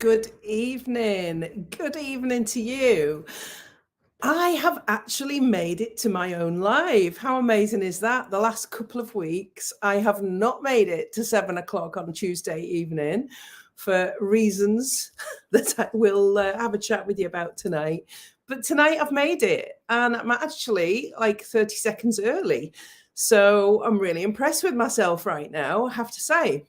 Good evening. Good evening to you. I have actually made it to my own live. How amazing is that? The last couple of weeks, I have not made it to 7 o'clock on Tuesday evening for reasons that I will have a chat with you about tonight. But tonight I've made it, and I'm actually like 30 seconds early. So I'm really impressed with myself right now, I have to say.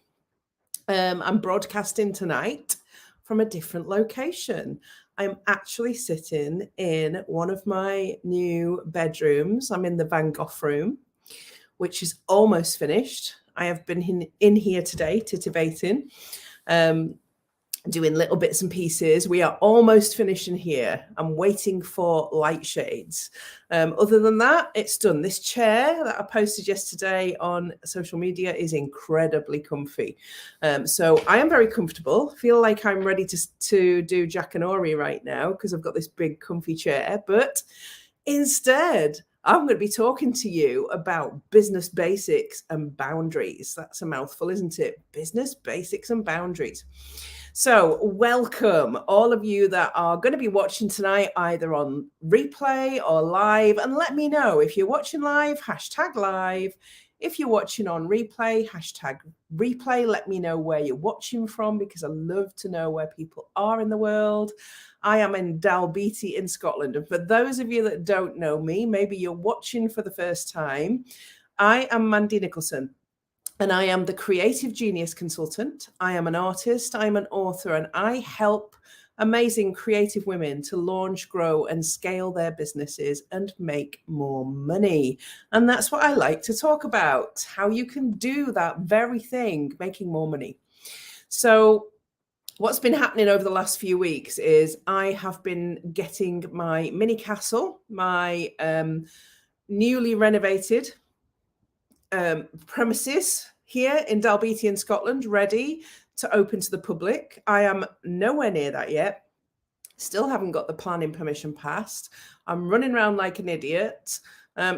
I'm broadcasting tonight from a different location. I'm actually sitting in one of my new bedrooms. I'm in the Van Gogh room, which is almost finished. I have been in here today, titivating, doing little bits and pieces. We are almost finishing here. I'm waiting for light shades. Other than that, it's done. This chair that I posted yesterday on social media is incredibly comfy. So I am very comfortable. Feel like I'm ready to do Jack and Ori right now because I've got this big comfy chair. But instead, I'm going to be talking to you about business basics and boundaries. That's a mouthful, isn't it? Business basics and boundaries. So, welcome all of you that are going to be watching tonight, either on replay or live. And let me know if you're watching live, hashtag live. If you're watching on replay, hashtag replay. Let me know where you're watching from because I love to know where people are in the world. I am in Dalbeattie in Scotland. And for those of you that don't know me, maybe you're watching for the first time, I am Mandy Nicholson. And I am the Creative Genius Consultant. I am an artist, I'm an author, and I help amazing creative women to launch, grow, and scale their businesses and make more money. And that's what I like to talk about, how you can do that very thing, making more money. So what's been happening over the last few weeks is I have been getting my mini castle, my newly renovated premises here in Dalbeattie in Scotland, ready to open to the public. I am nowhere near that yet. Still haven't got the planning permission passed. I'm running around like an idiot,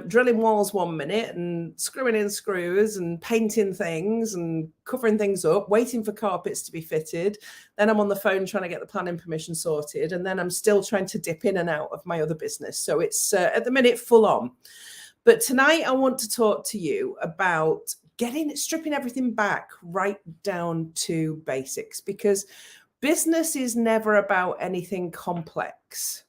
drilling walls 1 minute and screwing in screws and painting things and covering things up, waiting for carpets to be fitted. Then I'm on the phone trying to get the planning permission sorted. And then I'm still trying to dip in and out of my other business. So it's at the minute full on. But tonight I want to talk to you about stripping everything back right down to basics, because business is never about anything complex.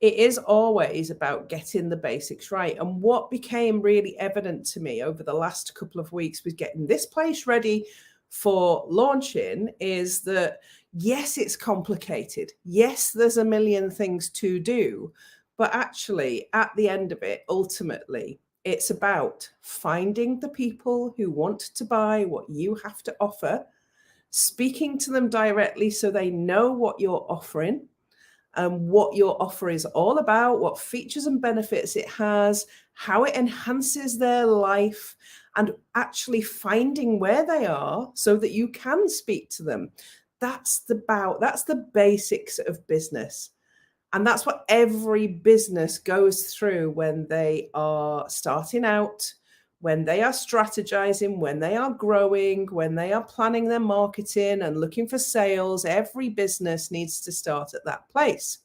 It is always about getting the basics right. And what became really evident to me over the last couple of weeks with getting this place ready for launching is that, yes, it's complicated. Yes, there's a million things to do. But actually, at the end of it, ultimately, it's about finding the people who want to buy what you have to offer, speaking to them directly so they know what you're offering and what your offer is all about, what features and benefits it has, how it enhances their life, and actually finding where they are so that you can speak to them. That's the basics of business. And that's what every business goes through when they are starting out, when they are strategizing, when they are growing, when they are planning their marketing and looking for sales. Every business needs to start at that place.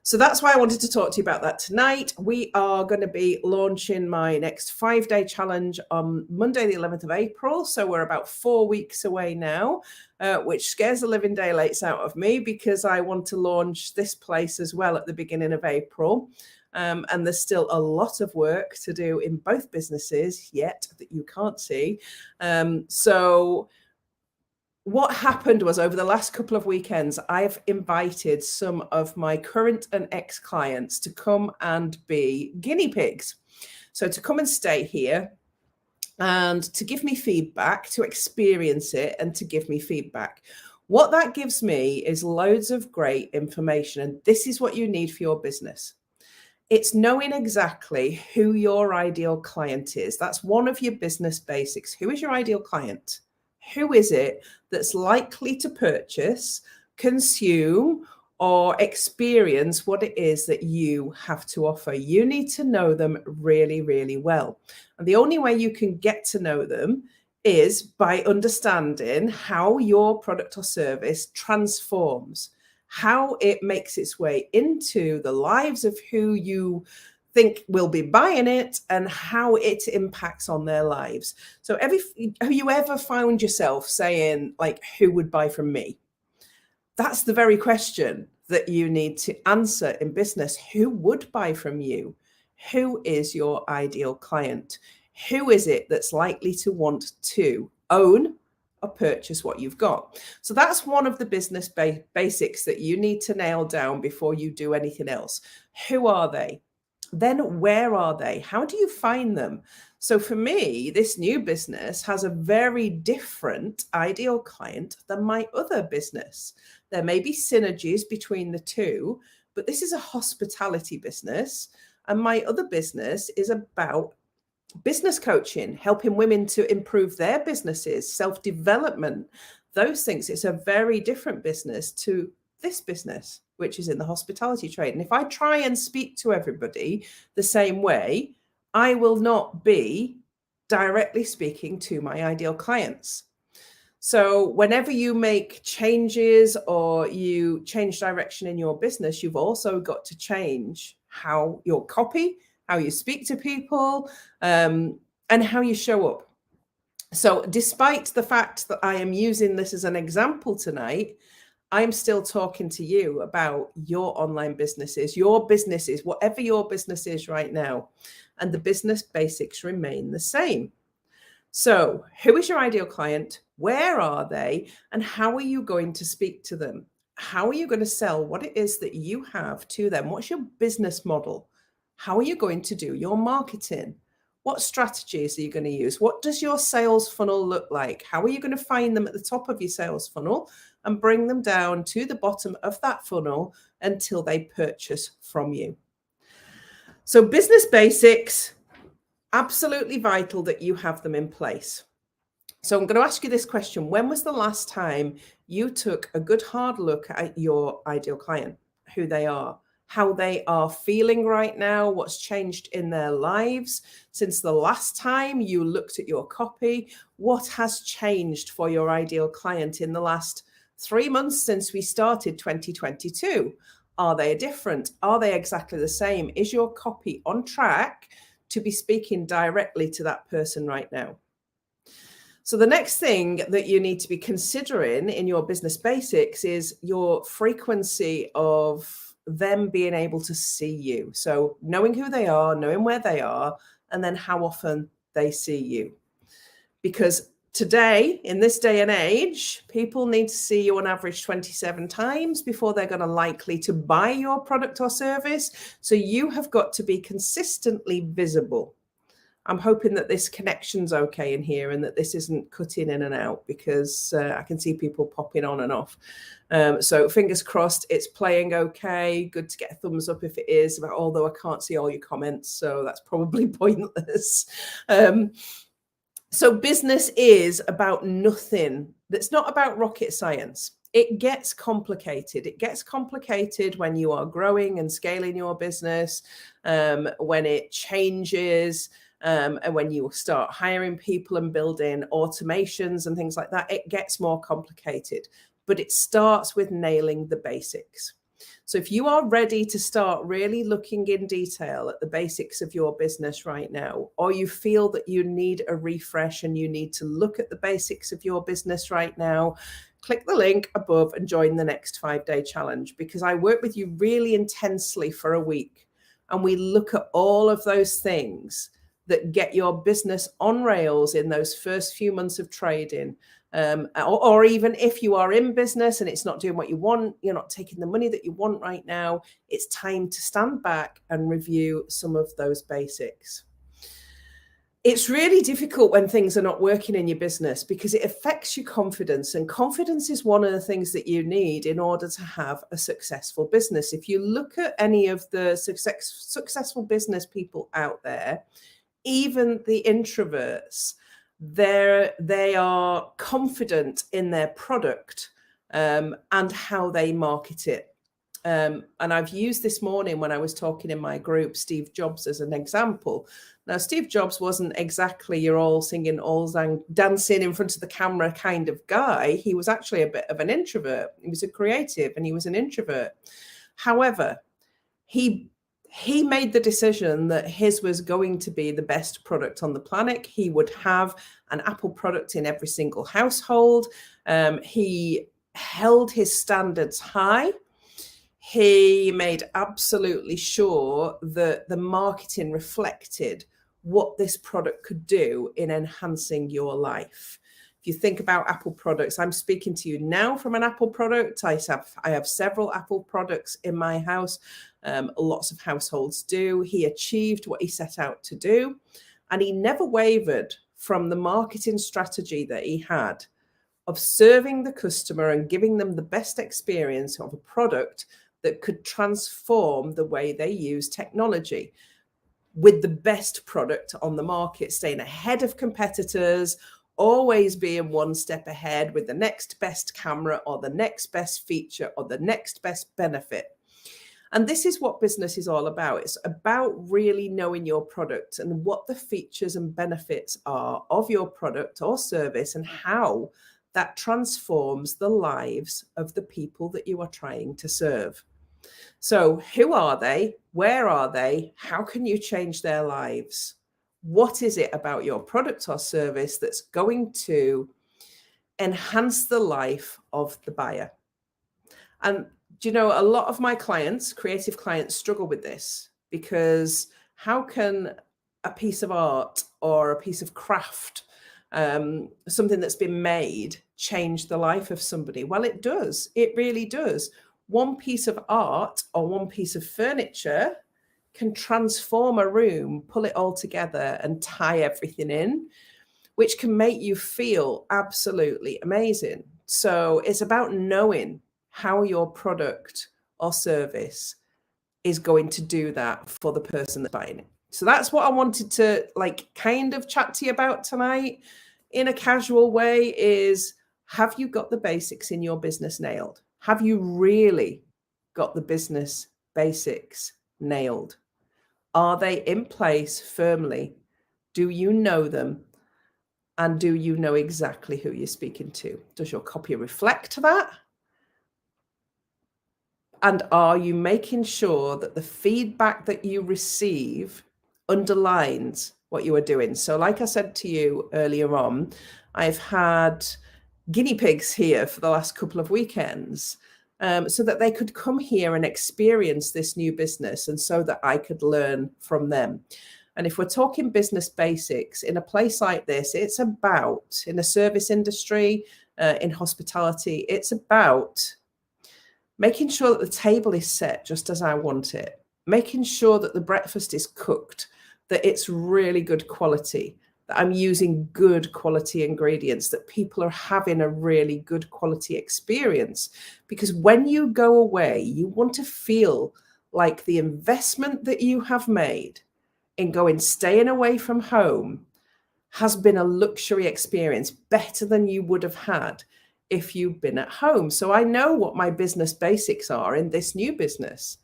So that's why I wanted to talk to you about that tonight. We are going to be launching my next 5-day challenge on Monday, the 11th of April. So we're about 4 weeks away now, which scares the living daylights out of me because I want to launch this place as well at the beginning of April. And there's still a lot of work to do in both businesses yet that you can't see. So what happened was, over the last couple of weekends, I've invited some of my current and ex-clients to come and be guinea pigs. So to come and stay here and to give me feedback, to experience it and to give me feedback. What that gives me is loads of great information. And this is what you need for your business. It's knowing exactly who your ideal client is. That's one of your business basics. Who is your ideal client? Who is it that's likely to purchase, consume, or experience what it is that you have to offer? You need to know them really, really well. And the only way you can get to know them is by understanding how your product or service transforms, how it makes its way into the lives of who you think will be buying it, and how it impacts on their lives. So have you ever found yourself saying, like, who would buy from me? That's the very question that you need to answer in business. Who would buy from you? Who is your ideal client? Who is it that's likely to want to own or purchase what you've got? So that's one of the business basics that you need to nail down before you do anything else. Who are they? Then where are they? How do you find them? So for me, this new business has a very different ideal client than my other business. There may be synergies between the two, but this is a hospitality business, and my other business is about business coaching, helping women to improve their businesses, self-development, those things. It's a very different business to this business, which is in the hospitality trade. And if I try and speak to everybody the same way, I will not be directly speaking to my ideal clients. So whenever you make changes or you change direction in your business, you've also got to change how your copy, how you speak to people, and how you show up. So despite the fact that I am using this as an example tonight, I'm still talking to you about your online businesses, whatever your business is right now. And the business basics remain the same. So who is your ideal client? Where are they? And how are you going to speak to them? How are you going to sell what it is that you have to them? What's your business model? How are you going to do your marketing? What strategies are you going to use? What does your sales funnel look like? How are you going to find them at the top of your sales funnel and bring them down to the bottom of that funnel until they purchase from you? So business basics, absolutely vital that you have them in place. So I'm going to ask you this question. When was the last time you took a good hard look at your ideal client, who they are, how they are feeling right now, what's changed in their lives since the last time you looked at your copy? What has changed for your ideal client in the last 3 months since we started 2022? Are they different? Are they exactly the same? Is your copy on track to be speaking directly to that person right now? So the next thing that you need to be considering in your business basics is your frequency of them being able to see you. So knowing who they are, knowing where they are, and then how often they see you. Because today, in this day and age, people need to see you on average 27 times before they're going to likely to buy your product or service. So you have got to be consistently visible. I'm hoping that this connection's okay in here and that this isn't cutting in and out, because I can see people popping on and off. So fingers crossed it's playing okay. Good to get a thumbs up if it is, although I can't see all your comments, so that's probably pointless. So business is about nothing. That's not about rocket science. It gets complicated. It gets complicated when you are growing and scaling your business, when it changes, and when you start hiring people and building automations and things like that. It gets more complicated, but it starts with nailing the basics. So if you are ready to start really looking in detail at the basics of your business right now, or you feel that you need a refresh and you need to look at the basics of your business right now, click the link above and join the next 5-day challenge, because I work with you really intensely for a week. And we look at all of those things that get your business on rails in those first few months of trading. Or even if you are in business and it's not doing what you want, you're not taking the money that you want right now, it's time to stand back and review some of those basics. It's really difficult when things are not working in your business because it affects your confidence. And confidence is one of the things that you need in order to have a successful business. If you look at any of the successful business people out there, even the introverts, they are confident in their product and how they market it. And I've used this morning when I was talking in my group, Steve Jobs as an example. Now, Steve Jobs wasn't exactly your all singing, all dancing in front of the camera kind of guy. He was actually a bit of an introvert. He was a creative and he was an introvert. However, he made the decision that his was going to be the best product on the planet. He would have an Apple product in every single household. He held his standards high. He made absolutely sure that the marketing reflected what this product could do in enhancing your life. If you think about Apple products, I'm speaking to you now from an Apple product. I have several Apple products in my house. Lots of households do. He achieved what he set out to do, and he never wavered from the marketing strategy that he had of serving the customer and giving them the best experience of a product that could transform the way they use technology, with the best product on the market, staying ahead of competitors, always being one step ahead with the next best camera or the next best feature or the next best benefit. And this is what business is all about. It's about really knowing your product and what the features and benefits are of your product or service and how that transforms the lives of the people that you are trying to serve. So, who are they? Where are they? How can you change their lives? What is it about your product or service that's going to enhance the life of the buyer? And do you know, a lot of my clients, creative clients, struggle with this, because how can a piece of art or a piece of craft, something that's been made, change the life of somebody? Well, it does. It really does. One piece of art or one piece of furniture can transform a room, pull it all together and tie everything in, which can make you feel absolutely amazing. So it's about knowing how your product or service is going to do that for the person that's buying it. So that's what I wanted to kind of chat to you about tonight in a casual way is, have you got the basics in your business nailed? Have you really got the business basics nailed? Are they in place firmly? Do you know them? And do you know exactly who you're speaking to? Does your copy reflect that? And are you making sure that the feedback that you receive underlines what you are doing? So like I said to you earlier on, I've had guinea pigs here for the last couple of weekends, so that they could come here and experience this new business and so that I could learn from them. And if we're talking business basics in a place like this, it's about, in a service industry, in hospitality, it's about making sure that the table is set just as I want it, making sure that the breakfast is cooked, that it's really good quality, that I'm using good quality ingredients, that people are having a really good quality experience. Because when you go away, you want to feel like the investment that you have made in staying away from home has been a luxury experience, better than you would have had if you've been at home. So I know what my business basics are in this new business.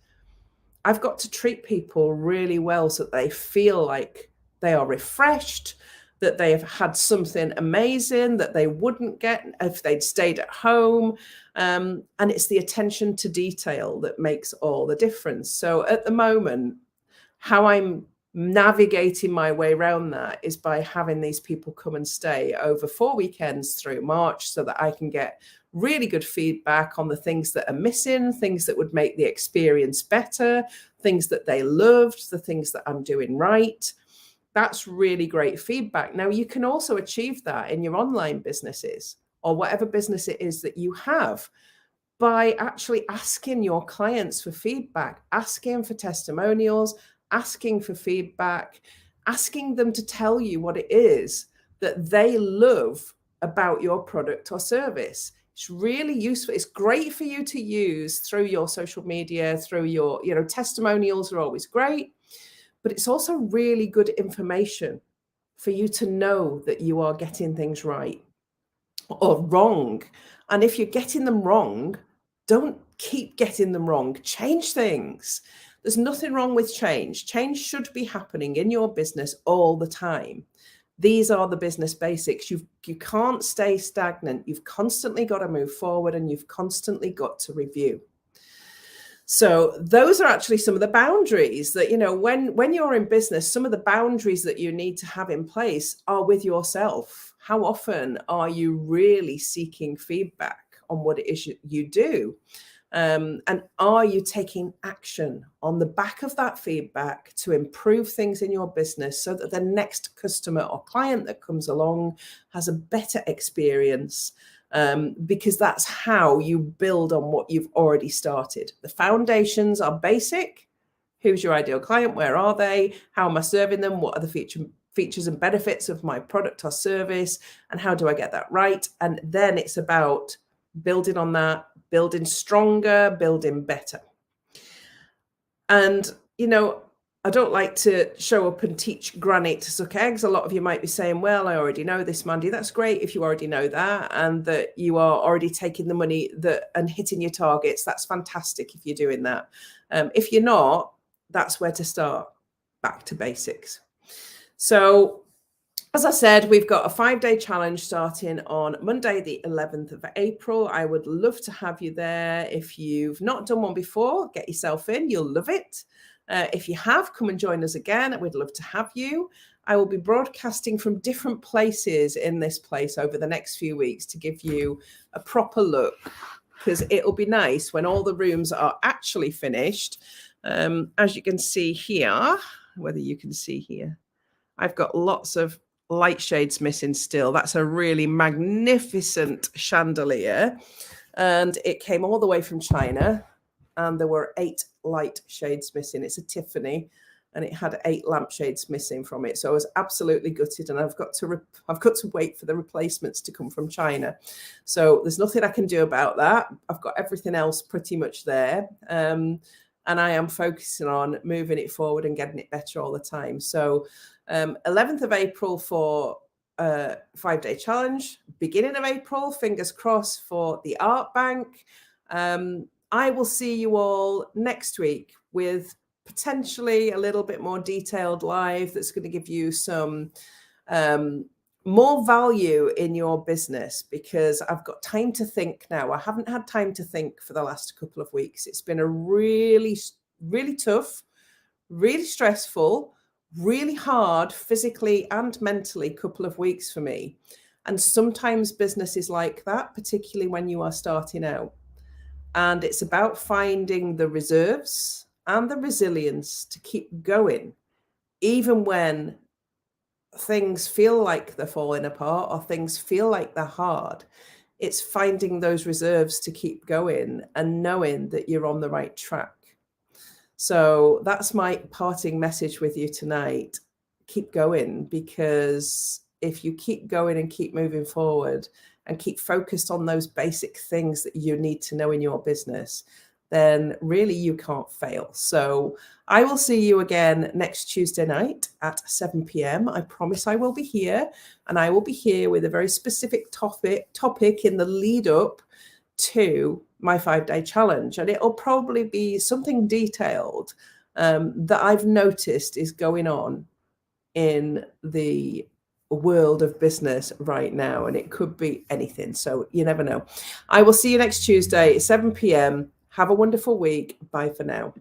I've got to treat people really well so that they feel like they are refreshed, that they have had something amazing that they wouldn't get if they'd stayed at home. And it's the attention to detail that makes all the difference. So at the moment, how I'm navigating my way around that is by having these people come and stay over 4 weekends through March so that I can get really good feedback on the things that are missing, things that would make the experience better, things that they loved, the things that I'm doing right. That's really great feedback. Now, you can also achieve that in your online businesses or whatever business it is that you have by actually asking your clients for feedback, asking for testimonials, asking for feedback, asking them to tell you what it is that they love about your product or service. It's really useful. It's great for you to use through your social media, through your, testimonials are always great, but it's also really good information for you to know that you are getting things right or wrong. And if you're getting them wrong, don't keep getting them wrong. Change things. There's nothing wrong with change. Change should be happening in your business all the time. These are the business basics. You can't stay stagnant. You've constantly got to move forward, and you've constantly got to review. So those are actually some of the boundaries that, when you're in business, some of the boundaries that you need to have in place are with yourself. How often are you really seeking feedback on what it is you do? And are you taking action on the back of that feedback to improve things in your business so that the next customer or client that comes along has a better experience? Because that's how you build on what you've already started. The foundations are basic. Who's your ideal client? Where are they? How am I serving them? What are the features and benefits of my product or service? And how do I get that right? And then it's about building on that, building stronger, building better. And, I don't like to show up and teach granny to suck eggs. A lot of you might be saying, well, I already know this, Mandy. That's great if you already know that, and that you are already taking the money and hitting your targets. That's fantastic if you're doing that. If you're not, that's where to start. Back to basics. So, as I said, we've got a 5-day challenge starting on Monday, the 11th of April. I would love to have you there. If you've not done one before, get yourself in. You'll love it. If you have, come and join us again. We'd love to have you. I will be broadcasting from different places in this place over the next few weeks to give you a proper look, because it'll be nice when all the rooms are actually finished. As you can see here, whether you can see here, I've got lots of light shades missing still. That's a really magnificent chandelier, and it came all the way from China, and there were 8 light shades missing. It's a Tiffany, and it had 8 lampshades missing from it. So I was absolutely gutted, and I've got to wait for the replacements to come from China. So there's nothing I can do about that. I've got everything else pretty much there. And I am focusing on moving it forward and getting it better all the time. So 11th of April for a 5-day challenge. Beginning of April, fingers crossed for the Art Bank. I will see you all next week with potentially a little bit more detailed live that's going to give you some more value in your business, because I've got time to think now. I haven't had time to think for the last couple of weeks. It's been a really, really tough, really stressful, really hard physically and mentally couple of weeks for me. And sometimes business is like that, particularly when you are starting out. And it's about finding the reserves and the resilience to keep going, even when things feel like they're falling apart or things feel like they're hard. It's finding those reserves to keep going and knowing that you're on the right track. So that's my parting message with you tonight. Keep going, because if you keep going and keep moving forward and keep focused on those basic things that you need to know in your business, then really you can't fail. So I will see you again next Tuesday night at 7 p.m. I promise I will be here, and I will be here with a very specific topic in the lead up to my 5-day challenge. And it'll probably be something detailed that I've noticed is going on in the world of business right now, and it could be anything, so you never know. I will see you next Tuesday at 7 p.m. Have a wonderful week. Bye for now.